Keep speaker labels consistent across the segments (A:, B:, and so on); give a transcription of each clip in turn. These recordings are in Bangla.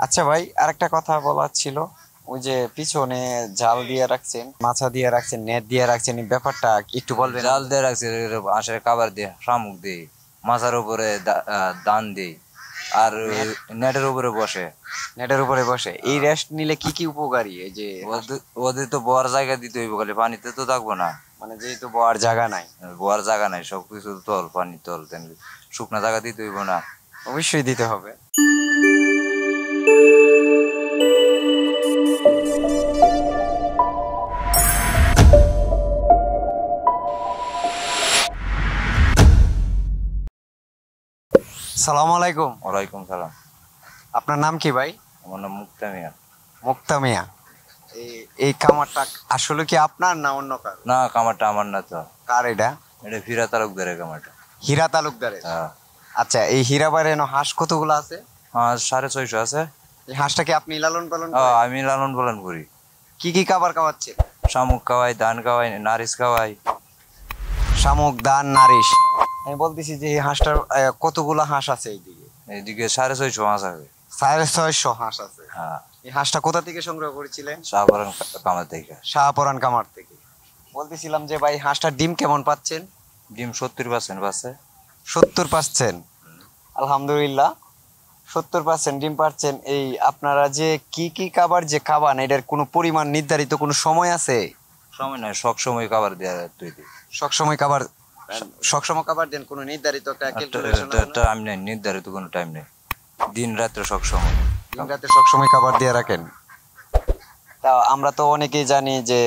A: আচ্ছা ভাই, আরেকটা কথা বলার ছিল। ওই যে পিছনে জাল দিয়ে রাখছেন, মাছা দিয়ে রাখছেন, নেট দিয়ে রাখছেন, এই ব্যাপারটা একটু বলবেন
B: জাল
A: আমাদের?
B: দিয়ে রাখছি, আঁশের কাবার দিয়ে শামুক দিই, মাথার উপরে দান দিই, আর
A: নেট,
B: নেটের উপরে বসে।
A: নেটের উপরে বসে এই রেস্ট নিলে কি কি উপকারী এই যে
B: ওদের ওদের তো বড় জায়গা দিতে হইব, খালি পানিতে তো থাকবো না।
A: মানে যেহেতু বড় জায়গা নাই।
B: বড় জায়গা নাই, সবকিছু তল, পানি তল, শুকনা জায়গা দিতে হইব না।
A: অবশ্যই দিতে হবে। সালাম আলাইকুম।
B: ওয়ালাইকুম সালাম।
A: আপনার নাম কি ভাই?
B: আমার নাম মুক্তা মিয়া।
A: মুক্তা মিয়া। এই এই খামারটা আসলে কি আপনার না অন্য কার?
B: না, কামারটা আমার না তো।
A: কার এটা?
B: এটা ফিরা তালুকদারের কামারটা।
A: হীরা তালুকদারের।
B: হ্যাঁ।
A: আচ্ছা, এই হীরাবাড়ি হাঁস কতগুলো আছে?
B: হ্যাঁ, 650 আছে।
A: এই হাঁসটা কি আপনি লালন পালন
B: হ্যাঁ,
A: করেন?
B: আমি লালন পালন করি।
A: কি কি খাবার খাওয়াচ্ছেন?
B: শামুক খাওয়াই, ধান খাওয়াই, নারিশ খাওয়াই।
A: শামুক, দান, নারিশ। আমি বলতেছি যে এই হাঁসটার কতগুলো হাঁস আছে এইদিকে?
B: এইদিকে 650 মাছ আছে।
A: 650 হাঁস আছে।
B: হ্যাঁ।
A: এই হাঁসটা কোথা থেকে সংগ্রহ করেছিলেন?
B: শাহপুরান কামার থেকে।
A: শাহপরান কামার থেকে। বলতেছিলাম যে ভাই, হাঁসটার ডিম কেমন পাচ্ছেন?
B: ডিম 70% পাচ্ছে।
A: 70 পাচ্ছেন? আলহামদুলিল্লাহ। 70% ডিম পাচ্ছেন। এই আপনারা যে কি কি খাবার যে খাবান, এটার কোনো পরিমাণ নির্ধারিত কোনো সময় আছে?
B: সময় নাই, সব সময় খাবার দেওয়া তুই দিই।
A: সবসময় খাবার, সবসময় খাবার দেন? কোনো নির্ধারিত একটা ক্যালকুলেশন আছে না?
B: টাইম নেই, নির্ধারিত কোনো টাইম নেই। দিন রাত্রে সব সময়।
A: দিন রাতে সবসময় খাবার দিয়ে রাখেন? তা আমরা তো অনেকেই জানি যে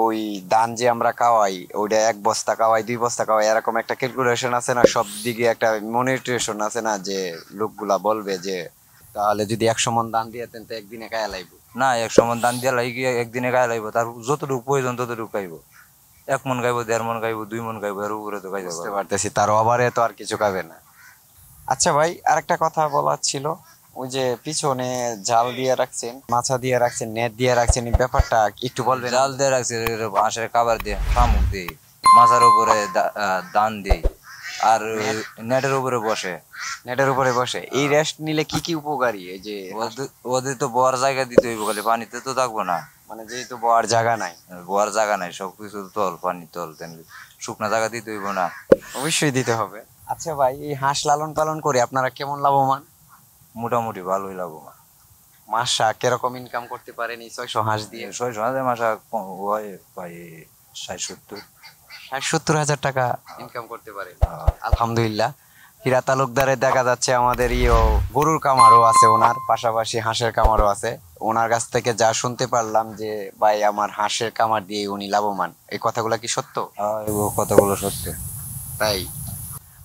A: ওই ধান যে আমরা খাওয়াই, ওইটা 1 বস্তা খাওয়াই, 2 বস্তা খাওয়াই, এরকম একটা ক্যালকুলেশন আছে না? সব দিকে একটা মনিটরেশন আছে না, যে লোকগুলা বলবে যে তাহলে যদি 100 মণ ধান দিয়েতেন তো একদিনে খায়া লাইবো।
B: না, 100 মণ ধান দিয়ে লাগি, একদিনে গায়ে লাগবো, তার যতটুকু প্রয়োজন ততটুকু খাইবো। 1 মণ খাইবো, 1.5 মণ খাইবো, 2 মণ খাইবো, এর উপরে তো খাইতে
A: বুঝতে
B: পারবো।
A: পারতেছি, তার ওভারে তো আর কিছু খাবে না। আচ্ছা ভাই, আরেকটা কথা বলার ছিল। ওই যে পিছনে জাল দিয়ে রাখছেন, মাছা দিয়ে রাখছেন, নেট দিয়ে রাখছেন, এই ব্যাপারটা একটু বলবেন
B: জাল
A: আমাদের?
B: দিয়ে রাখছি, আঁশের কাবার দিয়ে শামুক দিই, মাথার উপরে দান দিই, আর
A: নেট,
B: নেটের উপরে বসে।
A: নেটের উপরে বসে এই রেস্ট নিলে কি কি উপকারী এই যে
B: ওদের তো বড় জায়গা দিতে হইব, খালি পানিতে তো থাকবো না।
A: মানে যেহেতু বড় জায়গা নাই।
B: বড় জায়গা নাই, সবকিছু তল, পানি তল, শুকনা জায়গা দিতে হইব না।
A: অবশ্যই দিতে হবে। আচ্ছা ভাই, এই হাঁস লালন পালন করে আপনারা কেমন লাভবান?
B: মোটামুটি ভালোই লাগবো।
A: মাসা কিরকম ইনকাম করতে পারেন এই 600 হাঁস দিয়ে?
B: 6 মাসে হয় প্রায় 60-70।
A: 60-70 হাজার টাকা ইনকাম করতে পারেন? আলহামদুলিল্লাহ। হীরা তালুকদারে দেখা যাচ্ছে আমাদের গরুর খামারও আছে, ওনার পাশাপাশি হাঁসের খামারও আছে। ওনার কাছ থেকে যা শুনতে পারলাম যে ভাই, আমার হাঁসের খামার দিয়ে উনি লাভবান, এই কথাগুলো কি সত্য?
B: এগুলো কথাগুলো সত্যি।
A: তাই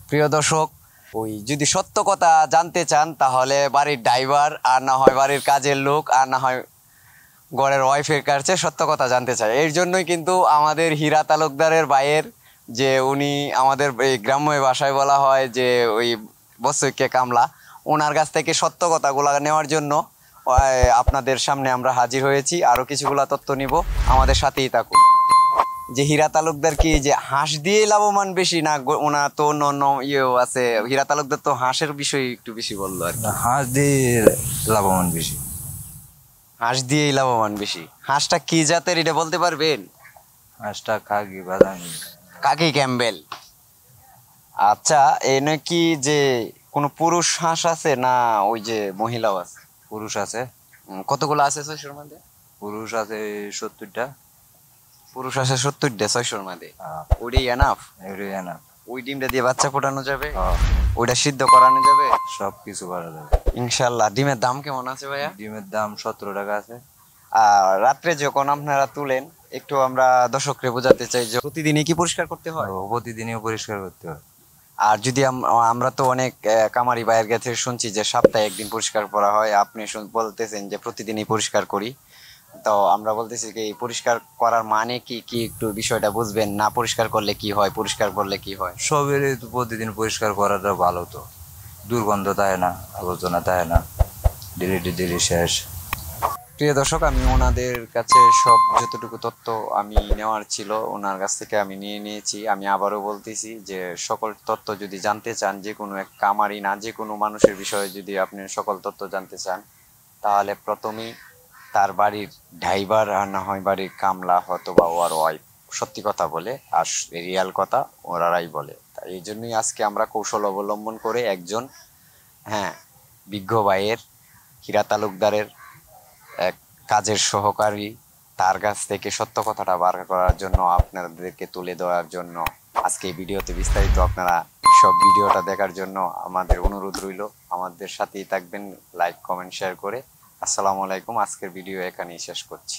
A: প্রিয় দর্শক, ওই যদি সত্য কথা জানতে চান তাহলে বাড়ির ড্রাইভার, আর না হয় বাড়ির কাজের লোক, আর না হয় ঘরের ওয়াইফের কাছে সত্য কথা জানতে চায়। এর জন্যই কিন্তু আমাদের হীরা তালুকদারের ভাইয়ের, যে উনি আমাদের এই গ্রাম্য ভাষায় বলা হয় যে ওই বছরকে কামলা, ওনার কাছ থেকে সত্য কথাগুলা নেওয়ার জন্য আপনাদের সামনে আমরা হাজির হয়েছি। আরো কিছুগুলা তথ্য নিব, আমাদের সাথেই থাকুন। যে হীরা তালুকদার কি যে হাঁস দিয়ে লাভবান বেশি, না ওনার তো অন্য অন্য ইয়েও আছে? হীরা তালুকদার তো হাঁসের বিষয়ে একটু বেশি বললো আর কি।
B: হাঁস দিয়ে লাভবান বেশি।
A: হাঁস দিয়েই লাভবান বেশি। হাঁসটা কি জাতের এটা বলতে পারবেন?
B: হাঁসটা খাগি বাদামি।
A: কাকি ক্যাম্বেল। আচ্ছা, এনে কি যে কোনো পুরুষ হাঁস আছে না ওই যে মহিলাও আছে?
B: পুরুষ আছে।
A: কতগুলো আছে 600-র মধ্যে?
B: পুরুষ আছে 70টা।
A: পুরুষ আছে 70টা 600-র মধ্যে?
B: হ্যাঁ,
A: ওইটাই এনাফ?
B: এটাই না।
A: ওই ডিমটা দিয়ে বাচ্চা ফোটানো যাবে?
B: হ্যাঁ,
A: ওইটা সিদ্ধ করানো যাবে?
B: সব কিছু করা যাবে।
A: ইনশাল্লাহ। ডিমের দাম কেমন আছে ভাইয়া?
B: ডিমের দাম 17 টাকা আছে।
A: আর রাত্রে যখন আপনারা তুলেন, একটু আমরা দর্শককে বোঝাতে চাই যে প্রতিদিনই কি পরিষ্কার করতে হয়?
B: প্রতিদিনই পরিষ্কার করতে হয়।
A: আর যদি আমরা তো অনেক কামারি ভাইয়ের কাছে শুনছি যে সপ্তাহে একদিন পরিষ্কার করা হয়, আপনি বলতেছেন যে প্রতিদিনই পরিষ্কার করি। তো আমরা বলতেছি কি, এই পরিষ্কার করার মানে কি কি একটু বিষয়টা বুঝবেন? না পরিষ্কার করলে কি হয়, পরিষ্কার করলে কি হয়?
B: সবেরই তো প্রতিদিন পরিষ্কার করাটা ভালো তো। দুর্গন্ধ থাকে না, আবর্জনা থাকে না, ডেলি ডেলি শেষ।
A: প্রিয় দর্শক, আমি ওনাদের কাছে সব যতটুকু তথ্য আমি নেওয়ার ছিল ওনার কাছ থেকে আমি নিয়ে নিয়েছি। আমি আবারও বলতেছি যে সকল তথ্য যদি জানতে চান, যে কোনো এক কামারি না, যে কোনো মানুষের বিষয়ে যদি আপনি সকল তথ্য জানতে চান, তাহলে প্রথমেই তার বাড়ির ড্রাইভার আর না হয় বাড়ির কামলা হয়তো বা ওর ওয়াইফ সত্যি কথা বলে আর রিয়াল কথা ওরাই বলে। তাই এই জন্যই আজকে আমরা কৌশল অবলম্বন করে একজন, হ্যাঁ, বিজ্ঞ ভাইয়ের, হীরা তালুকদারের এক কাজের সহকারী, তার কাছ থেকে সত্য কথাটা বার করার জন্য, আপনাদেরকে তুলে দেওয়ার জন্য আজকে এই ভিডিওতে বিস্তারিত আপনারা সব ভিডিওটা দেখার জন্য আমাদের অনুরোধ রইল। আমাদের সাথেই থাকবেন, লাইক কমেন্ট শেয়ার করে। আসসালামু আলাইকুম। আজকের ভিডিও এখানেই শেষ করছি।